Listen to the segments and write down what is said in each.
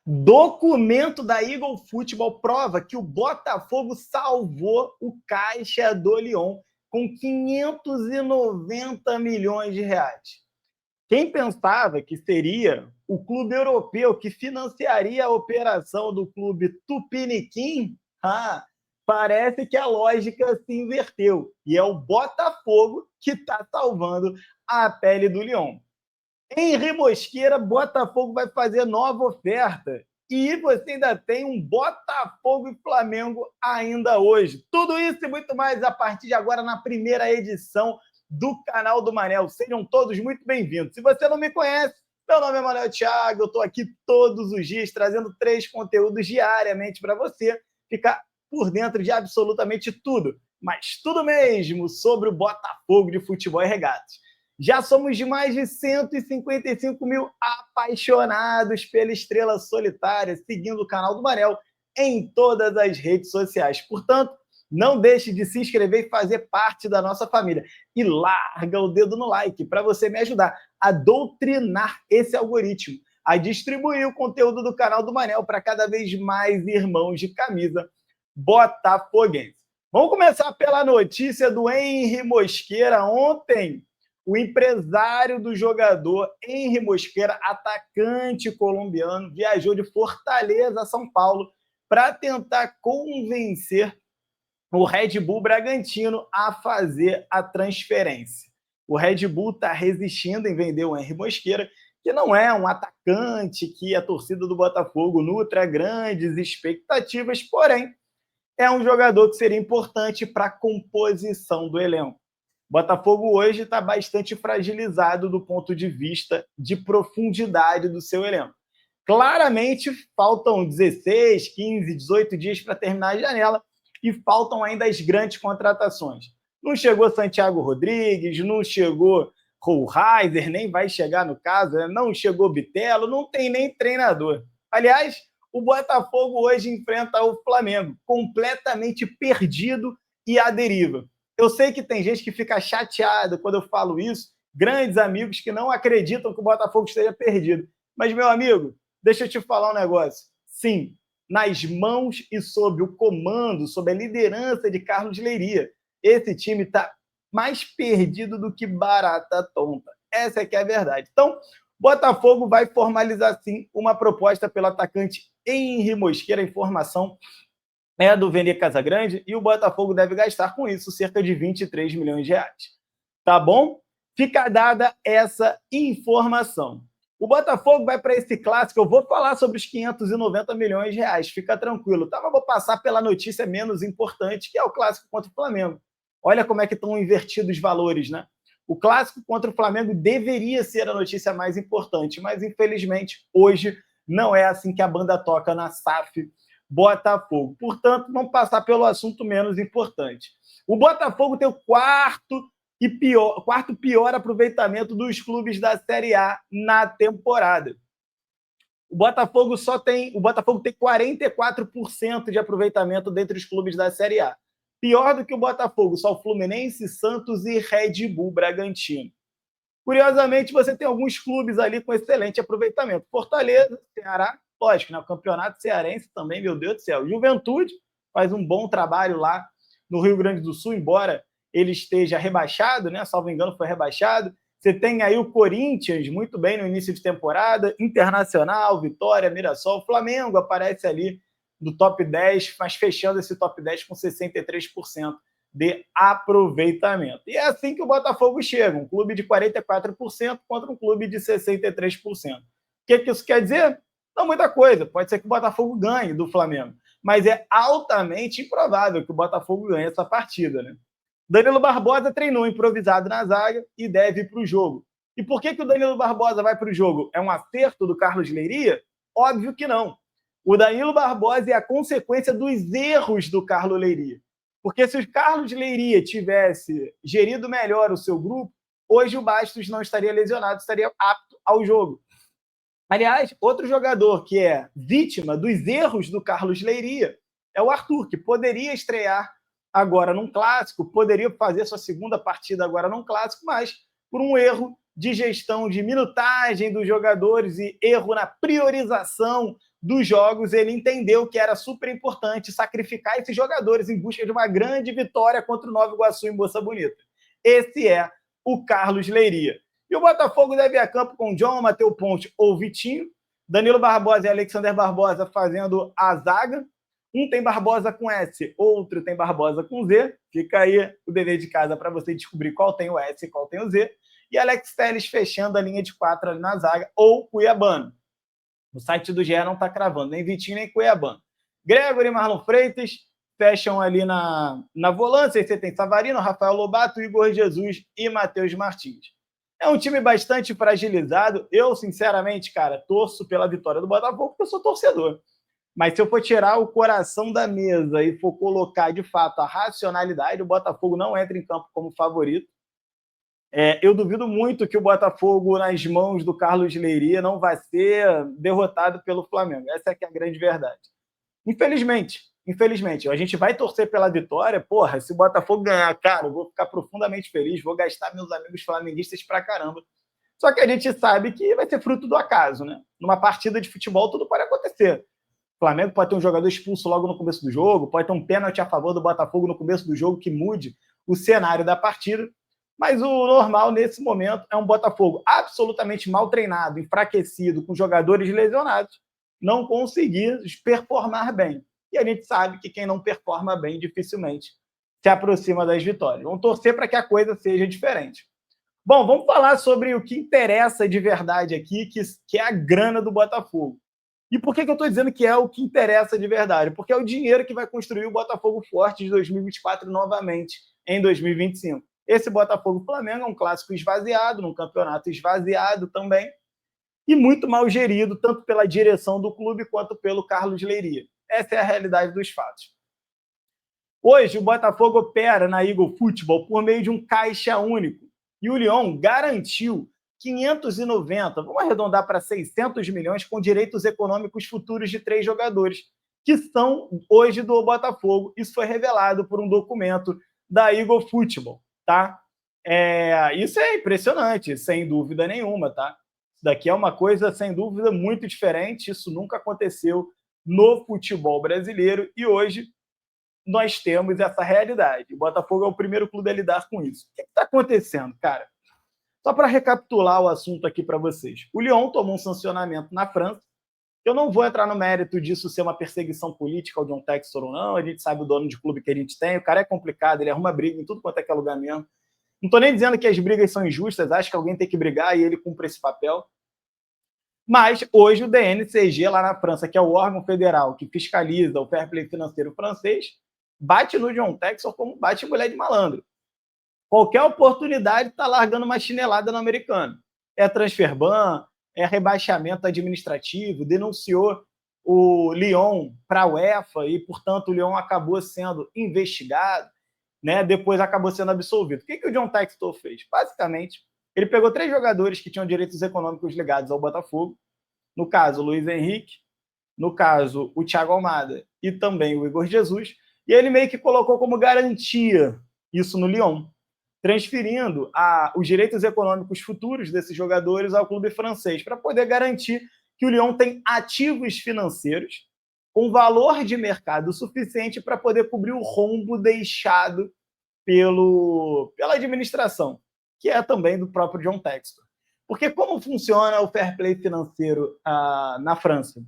Documento da Eagle Futebol prova que o Botafogo salvou o caixa do Lyon com 590 milhões de reais. Quem pensava que seria o clube europeu que financiaria a operação do clube Tupiniquim, parece que a lógica se inverteu. E é o Botafogo que está salvando a pele do Lyon. Henry Mosqueira, Botafogo vai fazer nova oferta. E você ainda tem um Botafogo e Flamengo ainda hoje. Tudo isso e muito mais a partir de agora na primeira edição do canal do Manel. Sejam todos muito bem-vindos. Se você não me conhece, meu nome é Manuel Thiago, eu estou aqui todos os dias trazendo 3 conteúdos diariamente para você ficar por dentro de absolutamente tudo, mas tudo mesmo sobre o Botafogo de futebol e regatas. Já somos de mais de 155 mil apaixonados pela estrela solitária, seguindo o canal do Manel em todas as redes sociais. Portanto, não deixe de se inscrever e fazer parte da nossa família. E larga o dedo no like para você me ajudar a doutrinar esse algoritmo, a distribuir o conteúdo do canal do Manel para cada vez mais irmãos de camisa botafoguense. Vamos começar pela notícia do Henry Mosqueira. Ontem, o empresário do jogador, Henry Mosqueira, atacante colombiano, viajou de Fortaleza a São Paulo para tentar convencer o Red Bull Bragantino a fazer a transferência. O Red Bull está resistindo em vender o Henry Mosqueira, que não é um atacante que a torcida do Botafogo nutra grandes expectativas, porém, é um jogador que seria importante para a composição do elenco. O Botafogo hoje está bastante fragilizado do ponto de vista de profundidade do seu elenco. Claramente, faltam 16, 15, 18 dias para terminar a janela e faltam ainda as grandes contratações. Não chegou Santiago Rodrigues, não chegou Rollheiser, nem vai chegar no caso, não chegou Bitelo, não tem nem treinador. Aliás, o Botafogo hoje enfrenta o Flamengo, completamente perdido e à deriva. Eu sei que tem gente que fica chateada quando eu falo isso, grandes amigos que não acreditam que o Botafogo esteja perdido. Mas, meu amigo, deixa eu te falar um negócio. Sim, nas mãos e sob o comando, sob a liderança de Carlos Leiria, esse time está mais perdido do que barata tonta. Essa é que é a verdade. Então, Botafogo vai formalizar, sim, uma proposta pelo atacante Henry Mosqueira. A informação é do Vene Casagrande e o Botafogo deve gastar com isso cerca de 23 milhões de reais. Tá bom? Fica dada essa informação. O Botafogo vai para esse clássico, eu vou falar sobre os 590 milhões de reais, fica tranquilo, tá? Mas vou passar pela notícia menos importante, que é o clássico contra o Flamengo. Olha como é que estão invertidos os valores, né? O clássico contra o Flamengo deveria ser a notícia mais importante, mas infelizmente hoje não é assim que a banda toca na SAF Botafogo. Portanto, vamos passar pelo assunto menos importante. O Botafogo tem o quarto pior aproveitamento dos clubes da Série A na temporada. O Botafogo tem 44% de aproveitamento dentre os clubes da Série A. Pior do que o Botafogo, só o Fluminense, Santos e Red Bull Bragantino. Curiosamente, você tem alguns clubes ali com excelente aproveitamento. Fortaleza, Ceará, lógico, né? O Campeonato Cearense também, meu Deus do céu. Juventude faz um bom trabalho lá no Rio Grande do Sul, embora ele esteja rebaixado, né? Salvo engano, foi rebaixado. Você tem aí o Corinthians, muito bem no início de temporada, Internacional, Vitória, Mirassol, Flamengo aparece ali no top 10, mas fechando esse top 10 com 63% de aproveitamento. E é assim que o Botafogo chega, um clube de 44% contra um clube de 63%. O que isso quer dizer? Não muita coisa, pode ser que o Botafogo ganhe do Flamengo, mas é altamente improvável que o Botafogo ganhe essa partida, né? Danilo Barbosa treinou improvisado na zaga e deve ir para o jogo. E por que o Danilo Barbosa vai para o jogo? É um acerto do Carlos Leiria? Óbvio que não. O Danilo Barbosa é a consequência dos erros do Carlos Leiria. Porque se o Carlos Leiria tivesse gerido melhor o seu grupo, hoje o Bastos não estaria lesionado, estaria apto ao jogo. Aliás, outro jogador que é vítima dos erros do Carlos Leiria é o Arthur, que poderia estrear agora num clássico, poderia fazer sua segunda partida agora num clássico, mas por um erro de gestão de minutagem dos jogadores e erro na priorização dos jogos, ele entendeu que era super importante sacrificar esses jogadores em busca de uma grande vitória contra o Nova Iguaçu em Moça Bonita. Esse é o Carlos Leiria. E o Botafogo deve ir a campo com John, Matheus Ponte ou Vitinho, Danilo Barbosa e Alexander Barbosa fazendo a zaga. Um tem Barbosa com S, outro tem Barbosa com Z. Fica aí o dever de casa para você descobrir qual tem o S e qual tem o Z. E Alex Telles fechando a linha de 4 ali na zaga, ou Cuiabano. O site do GE não está cravando nem Vitinho nem Cuiabano. Gregory e Marlon Freitas fecham ali na volância. Aí você tem Savarino, Rafael Lobato, Igor Jesus e Matheus Martins. É um time bastante fragilizado. Eu, sinceramente, cara, torço pela vitória do Botafogo porque eu sou torcedor. Mas se eu for tirar o coração da mesa e for colocar, de fato, a racionalidade, o Botafogo não entra em campo como favorito. Eu duvido muito que o Botafogo, nas mãos do Carlos Leiria, não vai ser derrotado pelo Flamengo. Essa é que é a grande verdade. Infelizmente. A gente vai torcer pela vitória. Porra, se o Botafogo ganhar, cara, eu vou ficar profundamente feliz, vou gastar meus amigos flamenguistas pra caramba. Só que a gente sabe que vai ser fruto do acaso, né? Numa partida de futebol, tudo pode acontecer. O Flamengo pode ter um jogador expulso logo no começo do jogo, pode ter um pênalti a favor do Botafogo no começo do jogo que mude o cenário da partida. Mas o normal, nesse momento, é um Botafogo absolutamente mal treinado, enfraquecido, com jogadores lesionados, não conseguir performar bem. E a gente sabe que quem não performa bem dificilmente se aproxima das vitórias. Vamos torcer para que a coisa seja diferente. Bom, vamos falar sobre o que interessa de verdade aqui, que é a grana do Botafogo. E por que eu estou dizendo que é o que interessa de verdade? Porque é o dinheiro que vai construir o Botafogo forte de 2024 novamente, em 2025. Esse Botafogo-Flamengo é um clássico esvaziado, num campeonato esvaziado também, e muito mal gerido, tanto pela direção do clube quanto pelo Carlos Leiria. Essa é a realidade dos fatos. Hoje, o Botafogo opera na Eagle Football por meio de um caixa único, e o Lyon garantiu 590, vamos arredondar para 600 milhões, com direitos econômicos futuros de 3 jogadores, que são hoje do Botafogo. Isso foi revelado por um documento da Eagle Football. Tá? Isso é impressionante, sem dúvida nenhuma, tá? Isso daqui é uma coisa, sem dúvida, muito diferente. Isso nunca aconteceu no futebol brasileiro e hoje nós temos essa realidade. O Botafogo é o primeiro clube a lidar com isso. O que está acontecendo, cara? Só para recapitular o assunto aqui para vocês. O Lyon tomou um sancionamento na França. Eu não vou entrar no mérito disso ser uma perseguição política ao John Textor ou não. A gente sabe o dono de clube que a gente tem. O cara é complicado, ele arruma briga em tudo quanto é lugar mesmo. Não estou nem dizendo que as brigas são injustas, acho que alguém tem que brigar e ele cumpre esse papel. Mas hoje o DNCG lá na França, que é o órgão federal que fiscaliza o fair play financeiro francês, bate no John Textor como bate mulher de malandro. Qualquer oportunidade está largando uma chinelada no americano. É transfer ban, é rebaixamento administrativo, denunciou o Lyon para a UEFA e, portanto, o Lyon acabou sendo investigado, né? Depois acabou sendo absolvido. O que o John Textor fez? Basicamente, ele pegou 3 jogadores que tinham direitos econômicos ligados ao Botafogo, no caso, o Luiz Henrique, no caso, o Thiago Almada e também o Igor Jesus, e ele meio que colocou como garantia isso no Lyon, transferindo os direitos econômicos futuros desses jogadores ao clube francês, para poder garantir que o Lyon tem ativos financeiros com valor de mercado suficiente para poder cobrir o rombo deixado pela administração, que é também do próprio John Textor. Porque como funciona o fair play financeiro na França?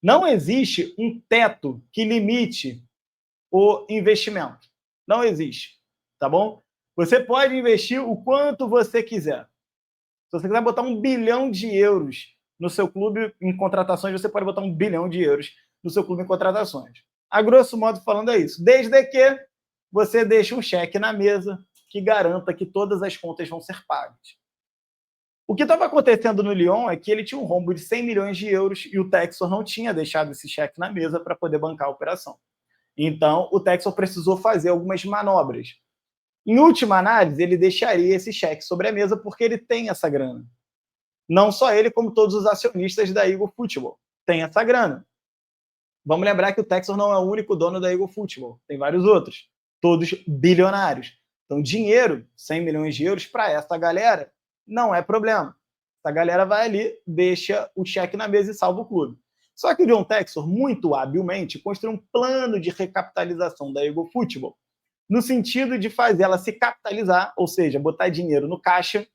Não existe um teto que limite o investimento. Não existe, tá bom? Você pode investir o quanto você quiser. Se você quiser botar 1 bilhão de euros no seu clube em contratações, você pode botar 1 bilhão de euros no seu clube em contratações. A grosso modo falando é isso. Desde que você deixe um cheque na mesa que garanta que todas as contas vão ser pagas. O que estava acontecendo no Lyon é que ele tinha um rombo de 100 milhões de euros e o Textor não tinha deixado esse cheque na mesa para poder bancar a operação. Então, o Textor precisou fazer algumas manobras. Em última análise, ele deixaria esse cheque sobre a mesa porque ele tem essa grana. Não só ele, como todos os acionistas da Eagle Football têm essa grana. Vamos lembrar que o Textor não é o único dono da Eagle Football. Tem vários outros, todos bilionários. Então, dinheiro, 100 milhões de euros, para essa galera não é problema. A galera vai ali, deixa o cheque na mesa e salva o clube. Só que o John Textor, muito habilmente, construiu um plano de recapitalização da Eagle Football, no sentido de fazer ela se capitalizar, ou seja, botar dinheiro no caixa,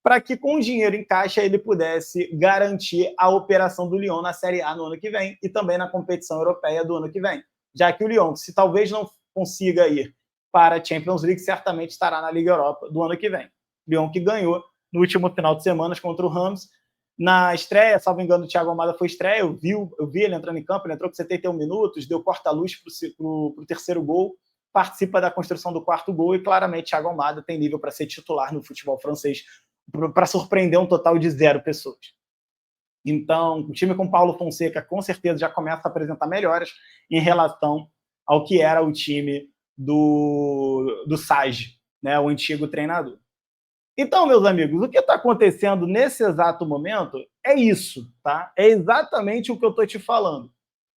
para que com o dinheiro em caixa ele pudesse garantir a operação do Lyon na Série A no ano que vem e também na competição europeia do ano que vem. Já que o Lyon, se talvez não consiga ir para a Champions League, certamente estará na Liga Europa do ano que vem. Lyon que ganhou no último final de semana contra o Rams. Na estreia, salvo engano, o Thiago Almada foi estreia, eu vi ele entrando em campo, ele entrou com 71 minutos, deu corta-luz para o terceiro gol, participa da construção do quarto gol e claramente Thiago Almada tem nível para ser titular no futebol francês, para surpreender um total de 0 pessoas. Então, o time com Paulo Fonseca com certeza já começa a apresentar melhoras em relação ao que era o time do Sage, né, o antigo treinador. Então, meus amigos, o que está acontecendo nesse exato momento é isso, tá? É exatamente o que eu estou te falando.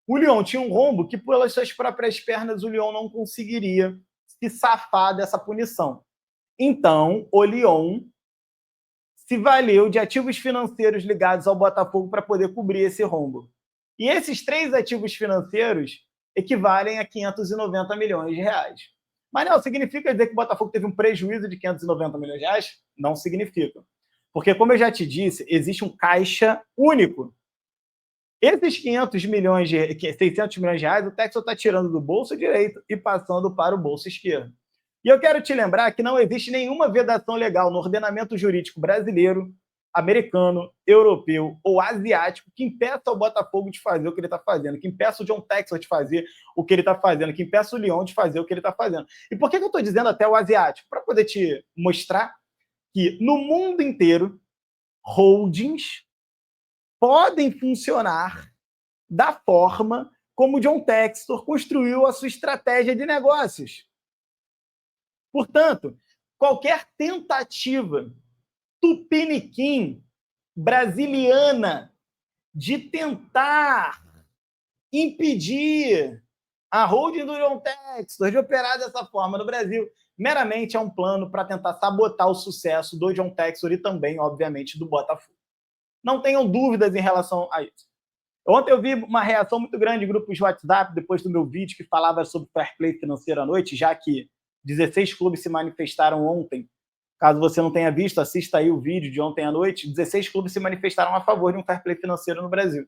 O Lyon tinha um rombo que, pelas suas próprias pernas, o Lyon não conseguiria se safar dessa punição. Então, o Lyon se valeu de ativos financeiros ligados ao Botafogo para poder cobrir esse rombo. E esses 3 ativos financeiros equivalem a 590 milhões de reais. Mas não, significa dizer que o Botafogo teve um prejuízo de 590 milhões de reais? Não significa. Porque, como eu já te disse, existe um caixa único. Esses 600 milhões de reais, o Textor está tirando do bolso direito e passando para o bolso esquerdo. E eu quero te lembrar que não existe nenhuma vedação legal no ordenamento jurídico brasileiro, americano, europeu ou asiático que impeça o Botafogo de fazer o que ele está fazendo, que impeça o John Textor de fazer o que ele está fazendo, que impeça o Lyon de fazer o que ele está fazendo. E por que eu estou dizendo até o asiático? Para poder te mostrar que no mundo inteiro, holdings podem funcionar da forma como o John Textor construiu a sua estratégia de negócios. Portanto, qualquer tentativa tupiniquim brasiliana de tentar impedir a holding do John Textor de operar dessa forma no Brasil meramente é um plano para tentar sabotar o sucesso do John Textor e também, obviamente, do Botafogo. Não tenham dúvidas em relação a isso. Ontem eu vi uma reação muito grande em grupos de WhatsApp depois do meu vídeo que falava sobre fair play financeiro à noite, já que 16 clubes se manifestaram ontem. Caso você não tenha visto, assista aí o vídeo de ontem à noite. 16 clubes se manifestaram a favor de um fair play financeiro no Brasil.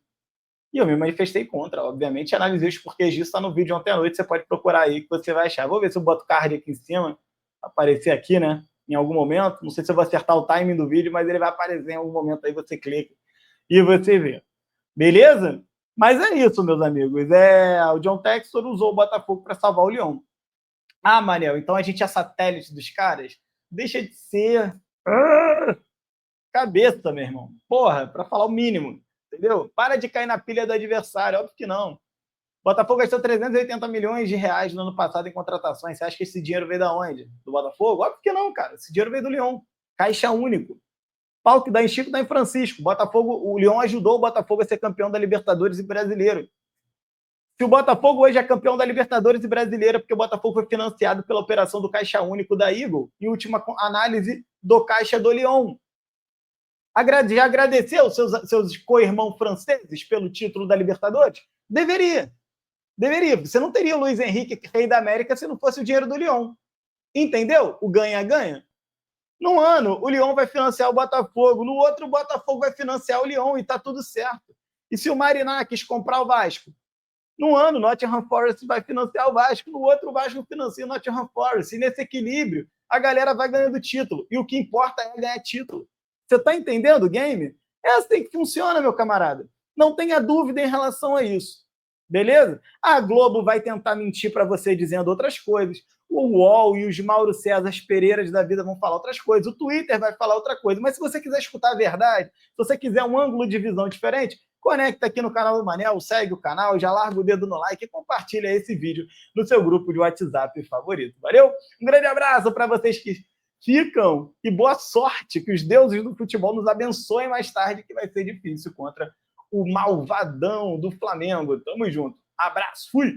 E eu me manifestei contra, obviamente. Analisei os porquês disso, está no vídeo ontem à noite. Você pode procurar aí que você vai achar. Vou ver se eu boto o card aqui em cima, aparecer aqui, né? Em algum momento. Não sei se eu vou acertar o timing do vídeo, mas ele vai aparecer em algum momento. Aí você clica e você vê. Beleza? Mas é isso, meus amigos. O John Textor usou o Botafogo para salvar o Lyon. Ah, Manel, então a gente é satélite dos caras? Deixa de ser. Cabeça, meu irmão. Porra, para falar o mínimo. Entendeu? Para de cair na pilha do adversário. Óbvio que não. Botafogo gastou 380 milhões de reais no ano passado em contratações. Você acha que esse dinheiro veio da onde? Do Botafogo? Óbvio que não, cara. Esse dinheiro veio do Lyon. Caixa único. Pau que dá em Chico, dá em Francisco. O Lyon ajudou o Botafogo a ser campeão da Libertadores e Brasileiro. Se o Botafogo hoje é campeão da Libertadores e Brasileira, porque o Botafogo foi financiado pela operação do Caixa Único da Eagle, em última análise do Caixa do Lyon. Já agradeceu seus co-irmãos franceses pelo título da Libertadores? Deveria. Você não teria o Luiz Henrique, rei da América, se não fosse o dinheiro do Lyon. Entendeu? O ganha-ganha. Num ano, o Lyon vai financiar o Botafogo. No outro, o Botafogo vai financiar o Lyon e está tudo certo. E se o Marinakis comprar o Vasco? Num ano, o Nottingham Forest vai financiar o Vasco. No outro, o Vasco financia o Nottingham Forest. E nesse equilíbrio, a galera vai ganhando título. E o que importa é ganhar título. Você está entendendo o game? É assim que funciona, meu camarada. Não tenha dúvida em relação a isso. Beleza? A Globo vai tentar mentir para você dizendo outras coisas. O UOL e os Mauro César Pereiras da vida vão falar outras coisas. O Twitter vai falar outra coisa. Mas se você quiser escutar a verdade, se você quiser um ângulo de visão diferente, conecta aqui no canal do Manel, segue o canal, já larga o dedo no like e compartilha esse vídeo no seu grupo de WhatsApp favorito. Valeu? Um grande abraço para vocês que ficam e boa sorte, que os deuses do futebol nos abençoem mais tarde, que vai ser difícil contra o malvadão do Flamengo. Tamo junto. Abraço, fui!